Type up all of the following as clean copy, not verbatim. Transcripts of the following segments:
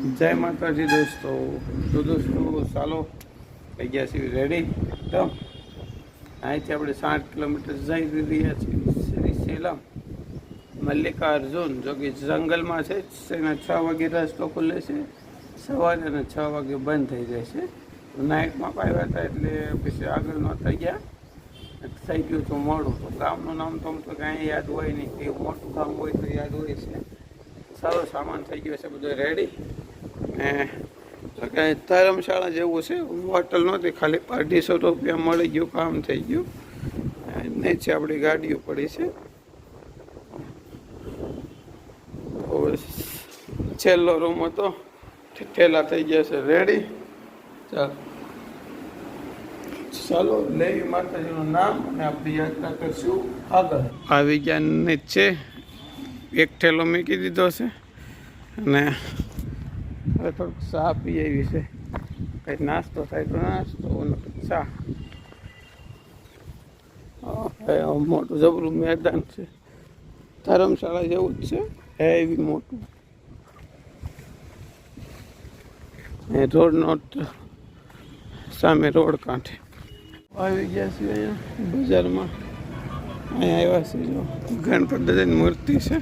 જય માતાજી દોસ્તો. તો દોસ્તો ચાલો થઈ ગયા છીએ રેડી. તો અહીંથી આપણે 60 કિલોમીટર જઈ રહ્યા છીએ શ્રી સેલમ મલ્લિકાર્જુન, જો કે જંગલમાં છે. એના 6 વાગે રસ્તો ખુલે છે સવારે અને 6 વાગે બંધ થઈ જાય છે. નાઇટમાં આવ્યા હતા એટલે પછી આગળ નહોતા ગયા, થઈ ગયું તો મોડું. તો ગામનું નામ તો કાંઈ યાદ હોય નહીં, કે મોટું ગામ હોય તો યાદ હોય છે. સારો સામાન થઈ ગયો છે બધો રેડી. ને તો કાંઈ ધર્મશાળા જેવું છે, હોટલ નહોતી, ખાલી 250 રૂપિયા મળી ગયું, કામ થઈ ગયું. નીચે આપણી ગાડીઓ પડી છે. છેલ્લો રૂમ હતો, ઠેલા થઈ ગયા છે રેડી. ચાલો લેવી માતાજીનું નામ અને આપણી યાત્રા કરશું આગળ. આવી ગયા નીચે એક ઠેલો મૂકી દીધો છે અને હવે થોડુંક ચા પી આવી છે. કંઈ નાસ્તો થાય તો નાસ્તો, ચા. મોટું જબરું મેદાન છે, ધર્મશાળા જેવું જ છે, એવી મોટું. રોડનો સામે રોડ કાંઠે આવી ગયા છીએ. અહીંયા બજારમાં અહીંયા આવ્યા છે. જો ગણપતિ દાદાની મૂર્તિ છે.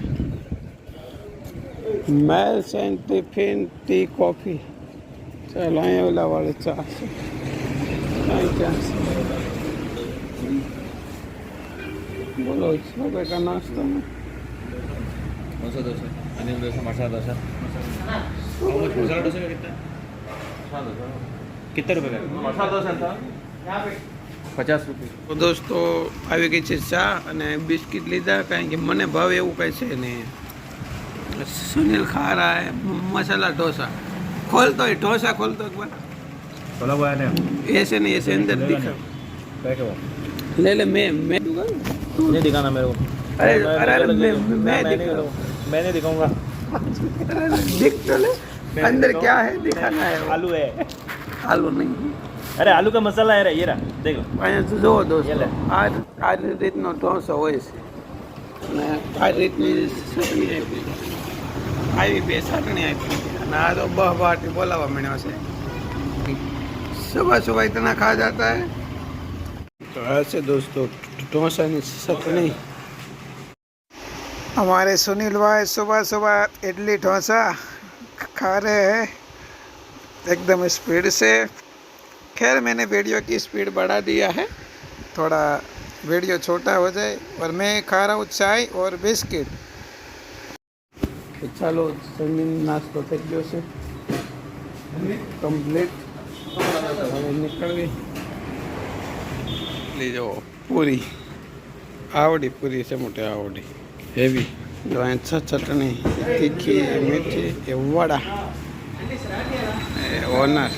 Mails and tiffin T coffee. ચાલો અહીંયા ઓલા વાળી ચા છે. અહીં ચા છે. બોલો શું કંઈક નાસ્તામાં मसाला डोसा, अनिल डोसा, मसाला डोसा। मसाला डोसा का कितना? कितने रुपए का? मसाला डोसा था 50 रुपये। તો દોસ્તો આવી ગઈ છે ચા અને બિસ્કિટ લીધા, કારણ કે મને ભાવે એવું કંઈ છે નહીં. સુનિલ ખા રહા है मसाला डोसा. खोलतो है डोसा, खोलतो एक बार. खोला हुआ है ना? ऐसे नहीं, ऐसे अंदर दिखा. क्या क्या वो? ले ले, मैं दूंगा. नहीं दिखाना मेरे को. अरे मैं दिखा, मैं नहीं दिखाऊंगा. दिख तो ले अंदर क्या है, दिखाना है. आलू है. आलू नहीं. अरे आलू का मसाला है रे, ये रहा देखो. અહીંયા તો જુઓ દોસ્તો, આ રીતનો ઢોસો હોય છે અને આ રીતની ચટણી આપી, આવી બે ચટણી આપી અને આ તો બહબાટી બોલાવવા માંડ્યો છે. સુબહ સુબહ इतना खा जाता है. तो ऐसे दोस्तों डोसा की चटनी. हमारे सुनील भाई सुबह सुबह इडली डोसा खा रहे हैं एकदम स्पीड से. खैर मैंने वीडियो की स्पीड बढ़ा दिया है, थोड़ा वीडियो छोटा हो जाए. और मैं खा रहा हूँ चाय और बिस्किट. तो चलो जमीन नाश्तो થઈ ગયો છે કમ્પ્લીટ. હવે નીકળવી. લઈ જાઓ પૂરી, આવડી પૂરી છે, મોટી આવડી હેવી. જો અહીંયા ચટણી તીખી મીઠી એ વડા એ ઓનર.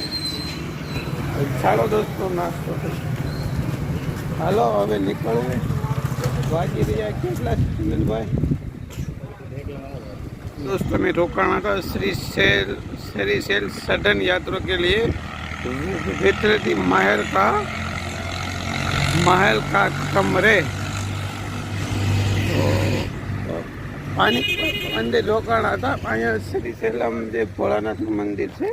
ચાલો દોસ્તો નાસ્તો. હાલો હવે નીકળવું. વાગી રહ્યા કેટલા સુનિલભાઈ? दोस्तों में रोकाना था श्री सेल सडन यात्रा के लिए वितरित महल का कमरे. तो पानी अंदर रोकाना था. અહીંયા શ્રી સેલમ જે ભોળાનાથનું મંદિર છે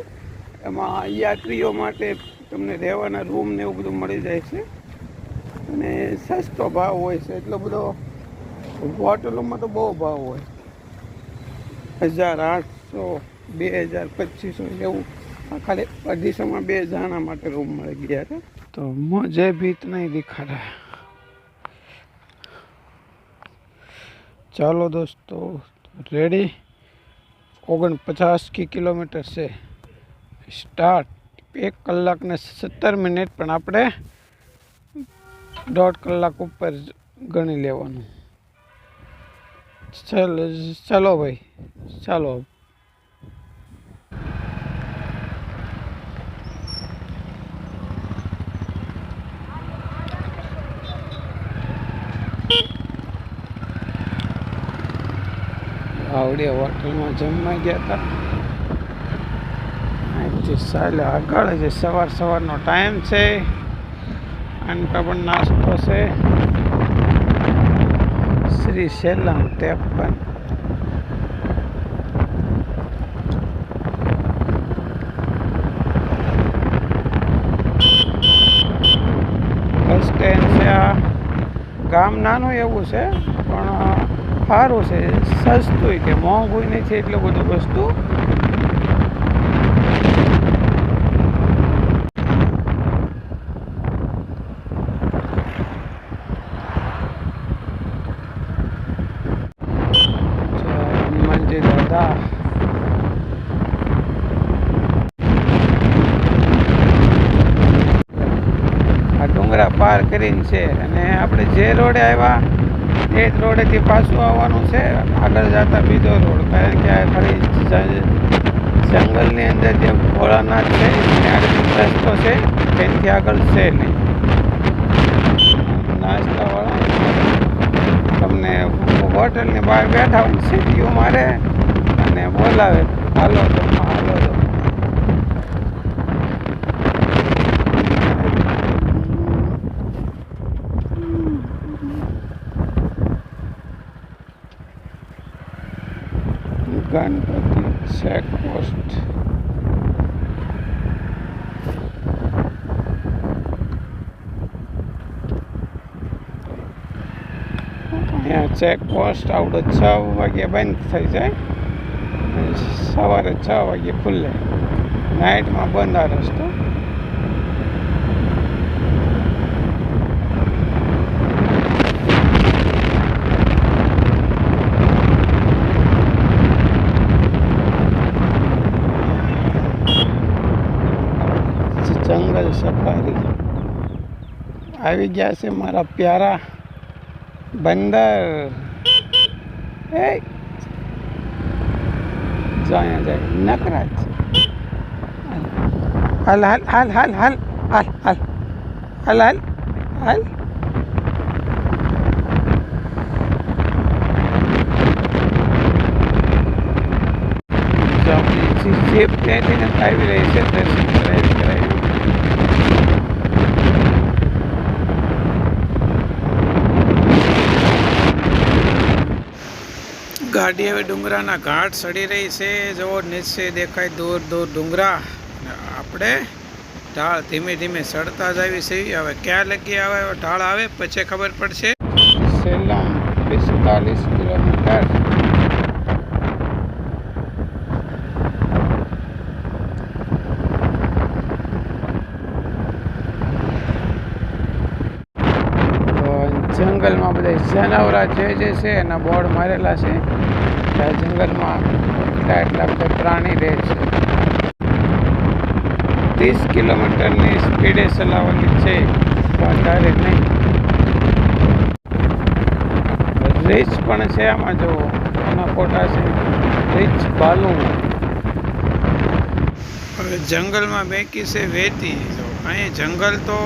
એમાં યાત્રીઓ માટે તમને રહેવાના રૂમ ને એવું બધું મળી જાય છે અને સસ્તો ભાવ હોય છે. એટલો બધો હોટલોમાં તો બહુ ભાવ હોય, 1800, 2000, 2500 એવું. खाली 250 में 2 जाना માટે रूम मिल गया था. तो मुझे भी इतना ही दिखा रहा है. चलो दोस्तों रेडी. 49 की किलोमीटर से स्टार्ट. 1 કલાક ને 17 મિનિટ, પણ આપણે 1.5 કલાક ઉપર ગણી લેવાનું. चलो भाई चलो. આવડે હોટલમાં જમવા ગયા હતા. અહીંથી ચાલે આગળ જે સવારનો ટાઈમ છે અને પણ નાસ્તો છે. શ્રી સેલમ 53 ગામ નાનું એવું છે પણ સારું છે, સસ્તું કે મોંઘું નથી એટલું બધું વસ્તુ. હનુમાનજી દાદા આ ડુંગરા પાર કરીને છે અને આપણે જે રોડે આવ્યા એ જ રોડેથી પાછું આવવાનું છે. આગળ જતા બીજો રોડ, કારણ કે આ ખાલી જંગલની અંદર જે ભોળાનાથ છે ત્યાં રસ્તો છે, તેનાથી આગળ છે નહીં. નાસ્તાવાળા તમને હોટલની બહાર બેઠા હોય સીટીઓ મારે અને બોલાવે, હાલો તો હાલો તો. ગણપતિ ચેકપોસ્ટ. અહીંયા ચેકપોસ્ટ આવડો 6 વાગે બંધ થઈ જાય, સવારે 6 વાગે ખુલ્લે, નાઇટમાં બંધ આ રસ્તો. જંગલ સફારી આવી ગયા છે મારા પ્યારા બંદર. એ જાય જાય નકરા જ. હાલ હાલ હાલ હાલ હાલ હાલ હાલ હાલ હાલ હાલ. જીપ ત્યાંથી આવી રહી છે, દર્શન કરાવી કરાવી. ગાડી હવે ડુંગરાના ઘાટ ચડી રહી છે. જો નીચે દેખાય દૂર દૂર ડુંગરા, આપણે ઢાળ ધીમે ધીમે ચડતા જ આવી છે. હવે ક્યાં લગી આવે ઢાળ આવે પછી ખબર પડશે. સેલમ 45 કિલોમીટર. જંગલમાં બધા જનાવરા જે છે એના બોર્ડ મારેલા છે. આ જંગલમાં એટલા બધા પ્રાણી રહે છે. 30 કિલોમીટરની સ્પીડે ચલાવવાની છે, વધારે નહીં. રીચ પણ છે આમાં, જો એના ફોટા છે. રીચ બાલુ. હવે જંગલમાં બેકી છે વેતી. જો અહીં જંગલ તો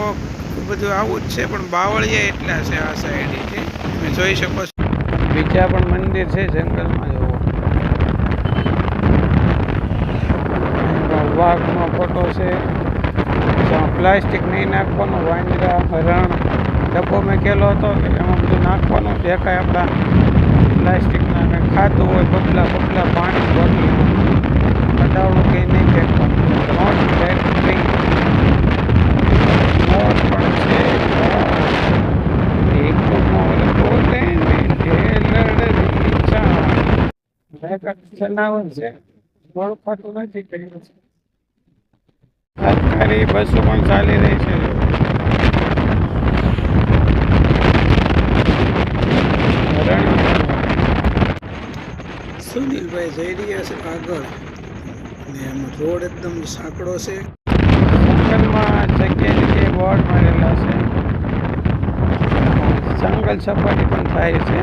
બધું આવું જ છે, પણ બાવળિયા એટલા છે આ સાઈડે. તમે જોઈ શકો છો. બીજા પણ મંદિર છે જંગલમાં. જુઓ, વાઘનો ફોટો છે. પ્લાસ્ટિક નહીં નાખવાનું. વાંદરા, હરણ, ડબ્બો મેં કેલો હતો એમાં બધું નાખવાનું. દેખાય આપણા પ્લાસ્ટિકના કંઈ ખાતું હોય, બબલા બબલા પાણી બોટલ, કડાવડું કંઈ નહીં ફેંકવાનું. નોટ ફેક્ટરી મોર પણ છે. એક મોર બોલે ને ઢેલડી ચા. જનાવર છે, ઓળખાતું નથી કર્યું છે. સરકારી બસો પણ ચાલી રહી છે. સુનિલભાઈ જઈ રહ્યા છે આગળ, અને એમાં રોડ એકદમ સાંકડો છે. જંગલમાં જગ્યાએ જગ્યાએ બોર્ડ મારેલા છે. જંગલ સફારી પણ થાય છે.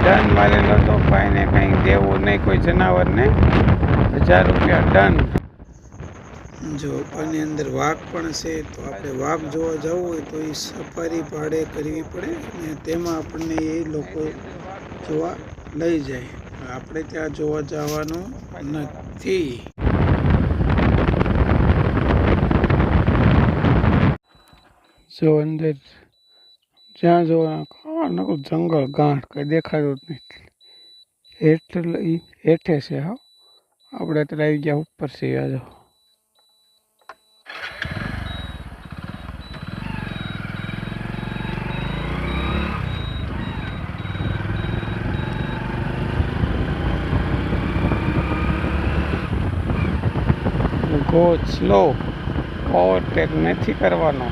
દંડ મારેલો તો કાંઈને કંઈ દેવું નહીં કોઈ જનાવરને. 1000 રૂપિયા દંડ. જો આની અંદર વાઘ પણ છે, તો આપણે વાઘ જોવા જવું હોય તો એ સફારી ભાડે કરવી પડે, અને તેમાં આપણને એ લોકો જોવા લઈ જાય. આપણે ત્યાં જોવા જવાનું નથી. જો અંદર જ્યાં જોવા જંગલ ગાંઠ કંઈ દેખાતું જ નથી. હેઠે છે. હા, આપણે અત્યારે આવી ગયા ઉપર છે. જો ગો સ્લો, ઓવરટેક નથી કરવાનો.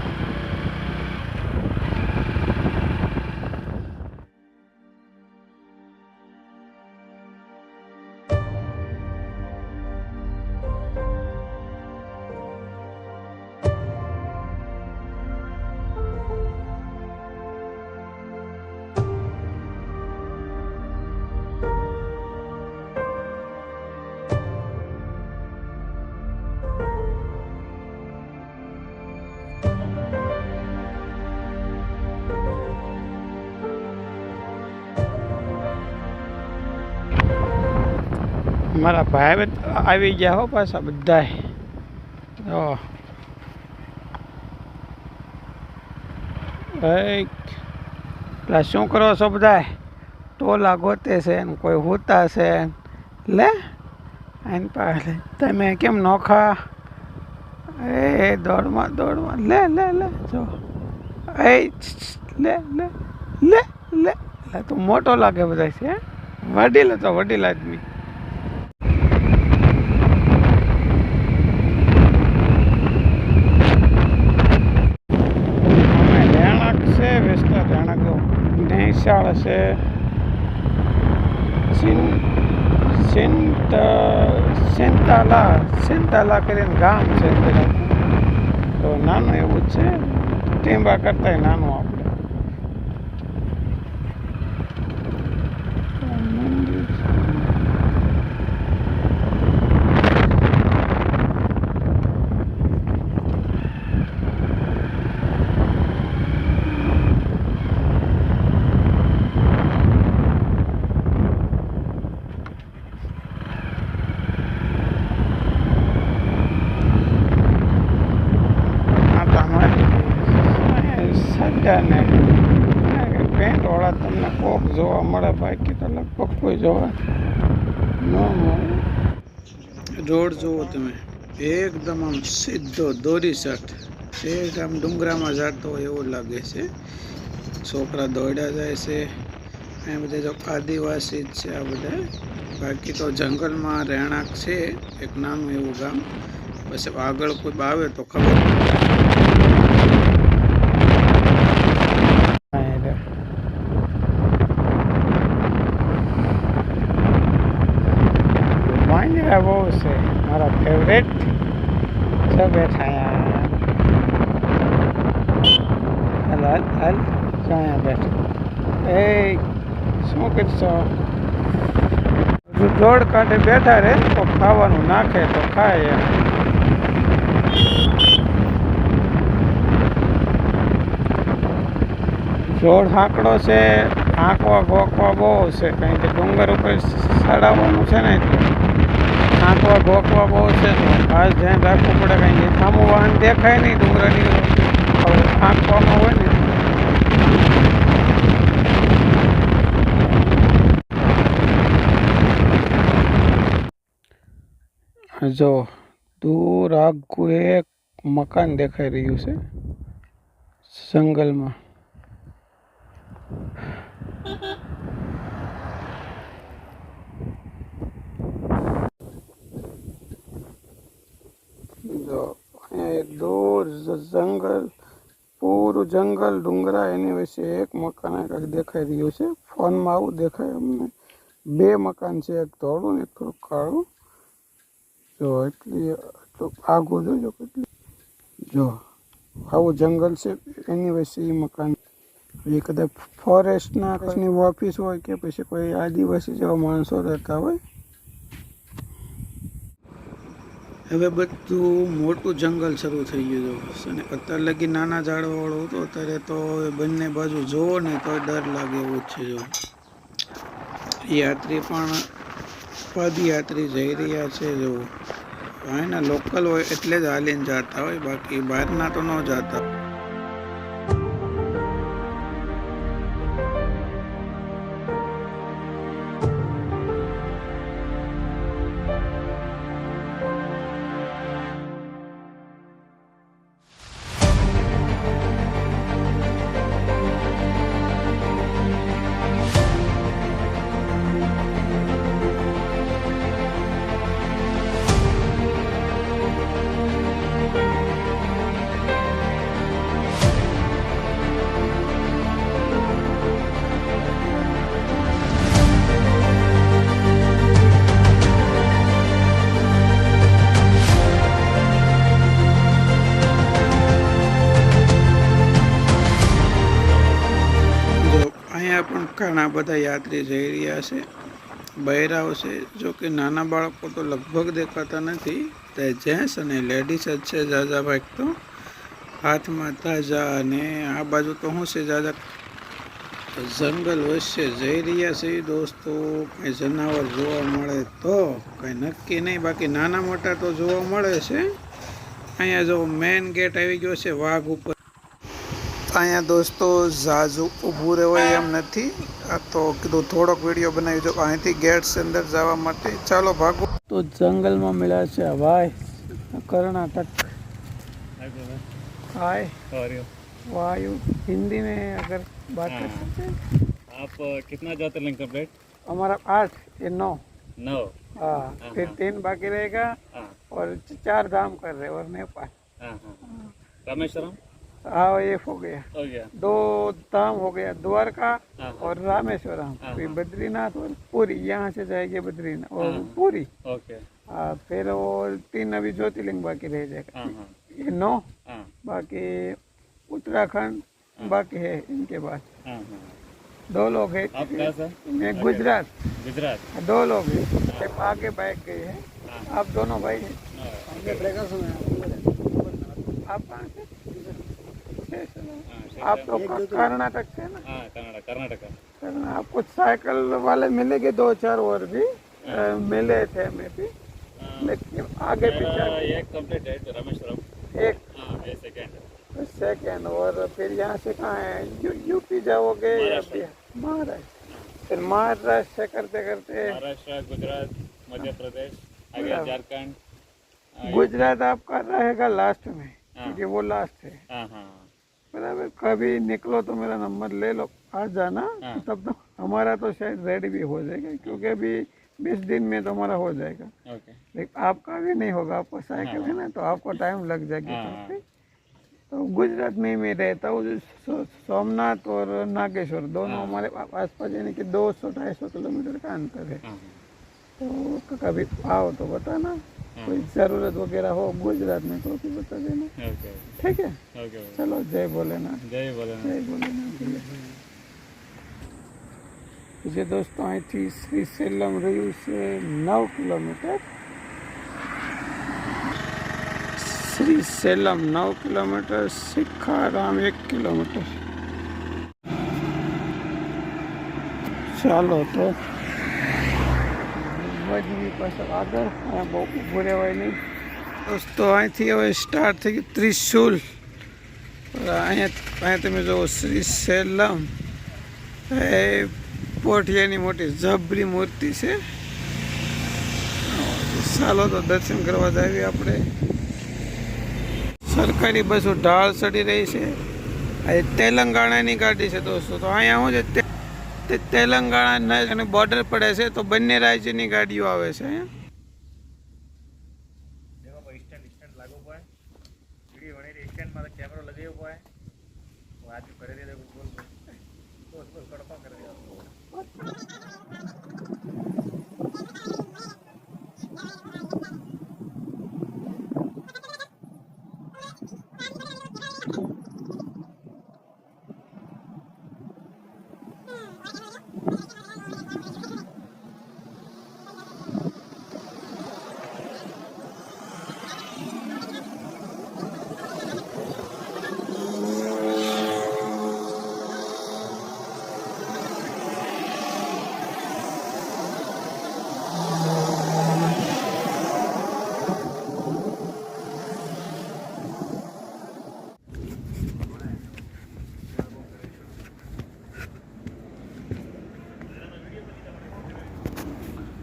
મારા ભાઈ આવી ગયા હો પાછા બધાય. જો પેલા શું કરો છો બધાય? ટોલા ગોતે છે ને કોઈ હોતા છે લે એની પાસે. તમે કેમ નોખા? એ દોડમાં લે લે લે જો એ લે લે લે લે લે તું મોટો લાગે બધા છે. વડીલ હતો, વડીલ આદમી. નિશાળ છે, સેંતાલા કરીને ગામ છે. તો નાનું એવું જ છે, ટીંબા કરતાંય નાનું આપણે. ને પેન્ટ વાળા તમને કોક જોવા મળે, બાકી તો લગભગ કોઈ જોવા ન મળે. રોડ જુઓ તમે, એકદમ આમ સીધો દોરી સાથ, આમ ડુંગરામાં જતો હોય એવું લાગે છે. છોકરા દોડ્યા જાય છે. અહીંયા બધા જો આદિવાસી જ છે આ બધા. બાકી તો જંગલમાં રહેણાંક છે એક નાનું એવું ગામ. પછી આગળ કોઈ આવે તો ખબર. વાંદરા બહુ છે મારા ફેવરેટ. જો બેઠા હાલ હાલ હાલ ક્યાં બેઠા? એ શું કરશો? દોડ કાઢે બેઠા રે તો ખાવાનું નાખે તો ખાય. રોડ હાંકડો છે, હાંકવા ગોકવા બહુ છે. કારણ કે ડુંગર ઉપર ચડાવવાનું છે ને, હાંકવા ગોકવા બહુ છે. તો ખાસ ધ્યાન રાખવું પડે. કારણ કે સામું વાહન દેખાય નહીં ડુંગરની હાંકવામાં હોય ને. જો દૂર આખું એક મકાન દેખાઈ રહ્યું છે જંગલમાં. જો એક દૂર જંગલ, પૂરું જંગલ, ડુંગરા, એની વચ્ચે એક મકાન કંઈક દેખાઈ રહ્યું છે. ફોનમાં આવું દેખાય અમને. બે મકાન છે, એક ધોળું ને એક થોડું કાળું. જો એટલું આગું જોજો કેટલું. જો આવું જંગલ છે, એની વચ્ચે એ મકાન. એ કદાચ ફોરેસ્ટના કચ્છની ઓફિસ હોય કે પછી કોઈ આદિવાસી જેવા માણસો રહેતા હોય. હવે બધું મોટું જંગલ શરૂ થઈ ગયું છે. અને અત્યારે લગી નાના ઝાડવાળું હતું, અત્યારે તો બંને બાજુ જોવો ને તો ડર લાગે એવું જ છે. જો યાત્રી પણ પદયાત્રી જઈ રહ્યા છે. જો એના લોકલ હોય એટલે જ હાલીને જતા હોય, બાકી બહારના તો ન જતા. ઘણા બધા યાત્રી જઈ રહ્યા છે, બહેરાઓ છે. જો કે નાના બાળકો તો લગભગ દેખાતા નથી, તે જેન્ટ્સ અને લેડીઝ જ છે ઝાઝા ભાગ તો. હાથમાં તાજા અને આ બાજુ તો શું છે ઝાઝા જંગલ વચ્ચે જઈ રહ્યા છે દોસ્તો. કંઈ જનાવર જોવા મળે તો કંઈ નક્કી નહીં, બાકી નાના મોટા તો જોવા મળે છે. અહીંયા જો મેઇન ગેટ આવી ગયો છે વાઘ ઉપર. અહીંયા દોસ્તો ઝાઝુ ઊભું રહેવાય એમ નથી, આ તો કીધું થોડોક વિડીયો બનાવી દો અહીંથી ગેટ અંદર જવા માટે. ચાલો ભાગો. તો જંગલમાં મળ્યા છે ભાઈ कर्नाटक. हाय वायु हिंदी में अगर बात कर सकते हैं. आप कितना ज्योतिर्लिंग कंप्लीट? हमारा 8 ये 9. 9. हाँ फिर 3 बाकी रहेगा और 4 धाम कर रहे और नेपाल. रामेश्वरम हाँ ये हो गया. 2 धाम हो गया, द्वारका और रामेश्वरम. फिर बद्रीनाथ और पुरी, यहाँ से जाएंगे बद्रीनाथ और पुरी. हाँ फिर वो 3 अभी ज्योतिर्लिंग बाकी रह जाएगा. ये 9 बाकी उत्तराखंड बाकी है इनके बाद. 2 लोग हैं. आप कहाँ से? मैं गुजरात. 2 लोग हैं, एक आगे बाइक गए हैं. आप दोनों भाई हैं. आप कहाँ से? आप तो कर्नाटक से ना? कर्नाटक. आपको साइकिल वाले मिलेंगे 2-4 और भी मिले थे मैं भी, लेकिन आगे पीछे एक कंप्लीट है रामेश्वरम. एक सेकेंड और फिर यहाँ से कहाँ है? यूपी जाओगे या महाराष्ट्र? फिर महाराष्ट्र से करते करते महाराष्ट्र, गुजरात, मध्य प्रदेश, आगे झारखंड. गुजरात आपका रहेगा लास्ट में, क्योंकि वो लास्ट है. बराबर. कभी निकलो तो मेरा नंबर ले लो, आ जाना. तब तो हमारा तो शायद रेडी भी हो जाएगा, क्योंकि अभी 20 दिन में तो हमारा हो जाएगा. लेकिन आपका भी नहीं होगा, आपको साइकिल है ना, तो आपको टाइम लग जाएगा. तो गुजरात में मैं रहता हूँ. सोमनाथ और नागेश्वर दोनों हमारे आसपास, यानी कि 200-250 किलोमीटर का अंतर है. तो कभी आओ तो बताना, कोई ज़रूरत वगैरह हो गुजरात में तो भी बता देना. ठीक है. चलो जय भोलेनाथ. जय भोलेनाथ. जय भोलेनाथ. જે દોસ્તો અહીંથી શ્રીશૈલમ રહ્યું છે 9 kilometre. Srisailam 9 kilometre, Shikharam 1 kilometre. ચાલો તો વજની પાછળ આગળ. અહીંયા બહુ ઊભું રહેવાય નહીં દોસ્તો. અહીંથી હવે સ્ટાર્ટ થઈ ગયું ત્રિશુલ. અહીંયા તમે જુઓ શ્રીશૈલમ એ પોઠિયાની મોટી જબરી મૂર્તિ છે. ચાલો તો દર્શન કરવા જઈએ આપણે. સરકારી બસો ઢાળ ચડી રહી છે. આ તેલંગાણાની ગાડી છે દોસ્તો. તો અહીંયા શું છે, તેલંગાણા અને બોર્ડર પડે છે, તો બંને રાજ્યની ગાડીઓ આવે છે અહીંયા. कैमरा लगे हुआ है वो आज करे दे बोल कड़पा कर दिया.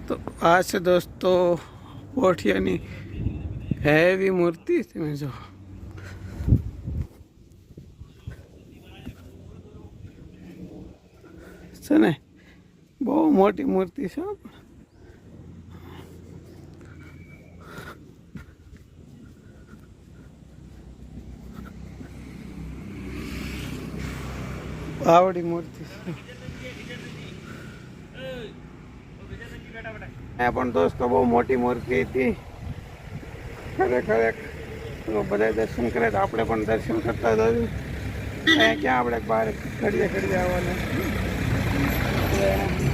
તો આ છે દોસ્તો પોઠિયાની હેવી મૂર્તિ. તમે જો છે ને, બહુ મોટી મૂર્તિ છે. આવડી મૂર્તિ છે. પણ દોસ્તો બહુ મોટી મૂર્તિ હતી ખરેખર. બધા દર્શન કરે તો આપણે પણ દર્શન કરતા જઈએ. ક્યાં આપણે બહાર ઘડીએ આવવાના. આપણે